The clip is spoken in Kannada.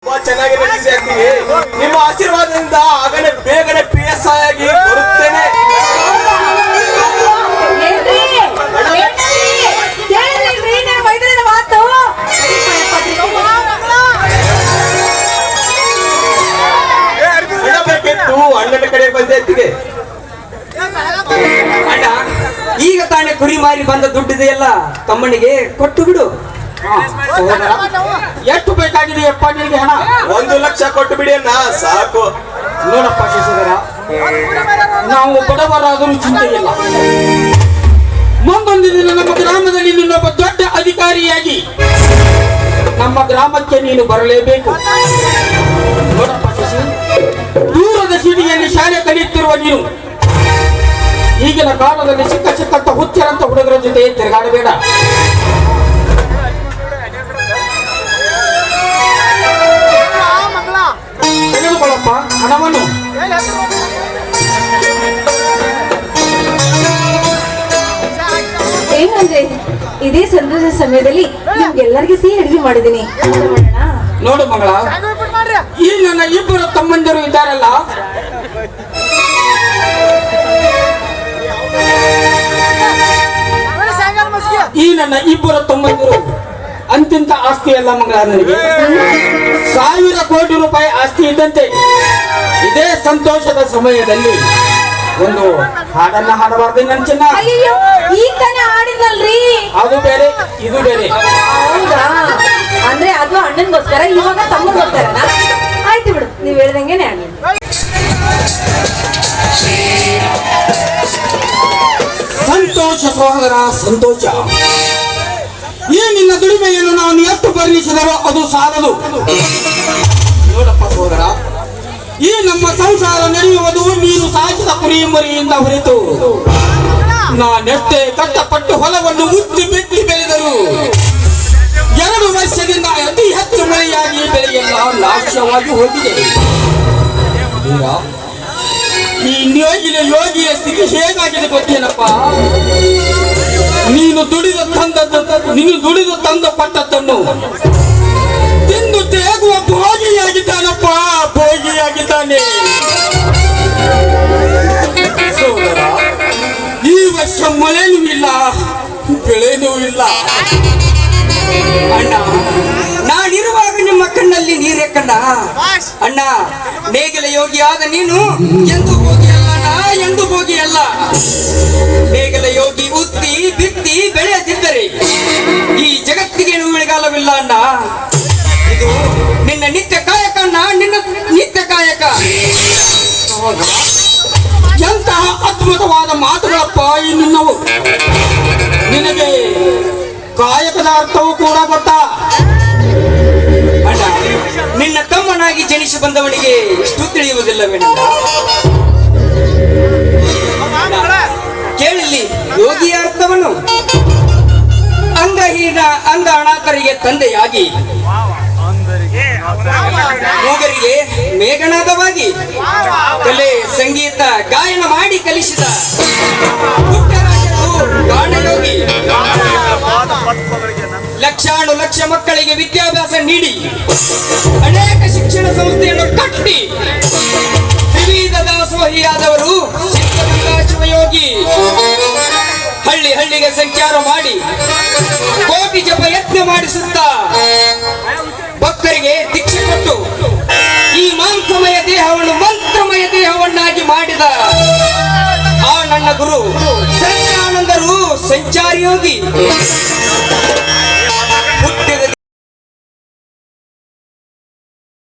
ಚೆನ್ನಾಗಿ ನಡೆಸಿದ್ದೀವಿ. ನಿಮ್ಮ ಆಶೀರ್ವಾದದಿಂದ ಆಗಲೇ ಬೇಗನೆ PSI ಆಗಿ ಬರುತ್ತೇನೆ. ಬೇಕಿತ್ತು ಅಣ್ಣನ ಕಡೆ ಬಂದೈತಿಗೆ. ಅಣ್ಣ, ಈಗ ತಾನೇ ಕುರಿ ಮಾರಿ ಬಂದ ದುಡ್ಡಿದೆಯಲ್ಲ ತಮ್ಮನಿಗೆ ಕೊಟ್ಟು ಬಿಡು. ಎಷ್ಟು ಬೇಕಾಗಿದೆ ಅಪ್ಪ ನಿನಗೆ ಹಣ? 1 ಲಕ್ಷ ಕೊಟ್ಟು ಬಿಡಿ ಅಣ್ಣ, ಸಾಕು. ನೋಡಪ್ಪ ಶಶಿಧರ, ನಾವು ಬಡವರಾದರೂ ಚಿಂತೆ ಇಲ್ಲ. ಮುಂದೊಂದು ದಿನ ನಮ್ಮ ಗ್ರಾಮದಲ್ಲಿ ನಿನ್ನೊಬ್ಬ ದೊಡ್ಡ ಅಧಿಕಾರಿಯಾಗಿ ನಮ್ಮ ಗ್ರಾಮಕ್ಕೆ ನೀನು ಬರಲೇಬೇಕು. ನೋಡಪ್ಪ ಶಶಿ, ದೂರದ ಸಿಟಿಯಲ್ಲಿ ಶಾಲೆ ಕಲಿಯುತ್ತಿರುವ ನೀನು ಈಗಿನ ಕಾಲದಲ್ಲಿ ಸಿಕ್ಕಂತ ಹುಚ್ಚರಂತ ಹುಡುಗರ ಜೊತೆ ತಿರುಗಾಡಬೇಡ. ತೆಗೆದುಕೊಳ್ಳಪ್ಪ ಹಣವನ್ನು. ಏನಂದ್ರೆ ಇದೇ ಸಂತೋಷ ಸಮಯದಲ್ಲಿ ನಿಮ್ಗೆಲ್ಲರಿಗೆ ಸಿಹಿ ಅಡಿಗೆ ಮಾಡಿದ್ದೀನಿ. ನೋಡು ಮಗಳ, ಈ ನನ್ನ ಇಬ್ಬರು ತಮ್ಮಂದಿರು ಇದ್ದಾರಲ್ಲ, ಈ ನನ್ನ ಇಬ್ಬರು ತಮ್ಮಂದಿರು ಅಂತಿಂತ ಆಸ್ತಿ ಅಲ್ಲ ಮಗಳ. ನನಗೆ 1000 ಕೋಟಿ ರೂಪಾಯಿ ಆಸ್ತಿ ಇದ್ದಂತೆ ಇದೇ ಸಂತೋಷದ ಸಮಯದಲ್ಲಿ ಒಂದು ಹಾಡನ್ನ ಹಾಡಬಾರ್ದು ನನ್ನ ಚಿನ್ನ. ಈಗ ತಾನೇ ಹಾಡಿದ್ನಲ್ರಿ, ಅದು ಬೇರೆ ಇದು ಬೇರೆ. ಹೌದಾ? ಅಂದ್ರೆ ಅದು ಅಣ್ಣನ್ಗೋಸ್ಕರ, ಇವಾಗ ತಮ್ಮಗೋಸ್ಕರನಾ? ಆಯ್ತು ಬಿಡು, ನೀವ್ ಹೇಳ್ದಂಗೆನೆ ಆಗ್ಲಿ. ಸಂತೋಷ ಸಹೋದರ, ಸಂತೋಷ. ಈ ನಿನ್ನ ದುಡಿಮೆಯನ್ನು ನಾನು ಎಷ್ಟು ಬರ್ಣಿಸಿದರೋ ಅದು ಸಾಲದು. ನೋಡಪ್ಪ ಸಹೋದರ, ಈ ನಮ್ಮ ಸಂಸಾರ ನಡೆಯುವುದು ನೀನು ಸಾಕಿದ ಕುರಿ ಮರಿಯಿಂದ ಹೊರತು ನಾನೆಷ್ಟೇ ಕಷ್ಟಪಟ್ಟು ಹೊಲವನ್ನು ಮುತ್ತಿ ಬಿತ್ತಿ ಬೆಳೆದರು 2 ವರ್ಷದಿಂದ ಅತಿ ಹೆಚ್ಚು ಮಳೆಯಾಗಿ ಬೆಳೆಯೆಲ್ಲ ನಾಶವಾಗಿ ಹೋಗಿದೆ. ಈ ಯೋಗಿಯ ಸ್ಥಿತಿ ಹೇಗಾಗಿದೆ ಗೊತ್ತೇನಪ್ಪ? ನೀನು ದುಡಿದು ತಂದ ಪಟ್ಟದ್ದನ್ನು ತಿಂದು ತೇಗುವ ಭೋಗಿಯಾಗಿದ್ದಾನಪ್ಪ, ಭೋಗಿಯಾಗಿದ್ದಾನೆ. ಸೋದರ, ಈ ವರ್ಷ ಮಳೆನೂ ಇಲ್ಲ, ಬೆಳೆನೂ ಇಲ್ಲ. ಅಣ್ಣ, ನಾನಿರುವಾಗ ನಿಮ್ಮ ಕಣ್ಣಲ್ಲಿ ನೀರೇ ಕಣ್ಣ. ಅಣ್ಣ, ನೇಗಿಲ ಯೋಗಿಯಾದ ನೀನು ಎಂದು ಭೋಗಿಯಲ್ಲ, ಎಂದು ಭೋಗಿಯಲ್ಲ. ನೇಗಿಲ ಯೋಗಿ ಉತ್ತಿ ಬಿತ್ತಿ ಬೆಳೆಯದಿದ್ದರೆ ಈ ಜಗತ್ತಿಗೆ ಉಳಿಗಾಲವಿಲ್ಲ ಅಣ್ಣ. ಇದು ನಿನ್ನ ನಿತ್ಯ ಕಾಯಕ ಅಣ್ಣ, ನಿನ್ನ ನಿತ್ಯ ಕಾಯಕ. ಎಂತಹ ಅದ್ಭುತವಾದ ಮಾತುಗಳಪ್ಪ ಈ ನಿನ್ನವು. ನಿನಗೆ ಕಾಯಕದ ಅರ್ಥವೂ ಕೂಡ ಗೊತ್ತಾ? ಅಣ್ಣ, ನಿನ್ನ ತಮ್ಮನಾಗಿ ಜನಿಸಿ ಬಂದವನಿಗೆ ಇಷ್ಟು ತಿಳಿಯುವುದಿಲ್ಲವೇನ? ಕೇಳಿಲ್ಲಿ ಯೋಗಿಯ ಅರ್ಥವನ್ನು. ಅಂಗಹೀನ ಅಂಗ ಅನಾಥರಿಗೆ ತಂದೆಯಾಗಿ, ಮೂಗರಿಗೆ ಮೇಘನಾದವಾಗಿ, ಕಲೆ ಸಂಗೀತ ಗಾಯನ ಮಾಡಿ ಕಲಿಸಿದ ಪುಟ್ಟರಾಜರು ಗಾನಯೋಗಿ. ಲಕ್ಷಾನು ಲಕ್ಷ ಮಕ್ಕಳಿಗೆ ವಿದ್ಯಾಭ್ಯಾಸ ನೀಡಿ ಅನೇಕ ಶಿಕ್ಷಣ ಸಂಸ್ಥೆಯನ್ನು ಕಟ್ಟಿ ವಿವಿಧ ದಾಸೋಹಿಯಾದವರು ಸಿದ್ಧಗಂಗಾ ಶಿವಯೋಗಿ. ಹಳ್ಳಿ ಹಳ್ಳಿಗೆ ಸಂಚಾರ ಮಾಡಿ ಕೋಟಿ ಜಪ ಯತ್ನ ಮಾಡಿಸುತ್ತಾ ಭಕ್ತರಿಗೆ ದೀಕ್ಷೆ ಕೊಟ್ಟು ಈ ಮಾಂಸಮಯ ದೇಹವನ್ನು ಮಂತ್ರಮಯ ದೇಹವನ್ನಾಗಿ ಮಾಡಿದ ಆ ನನ್ನ ಗುರು ಸತ್ಯಾನಂದರು ಸಂಚಾರಿ ಯೋಗಿ.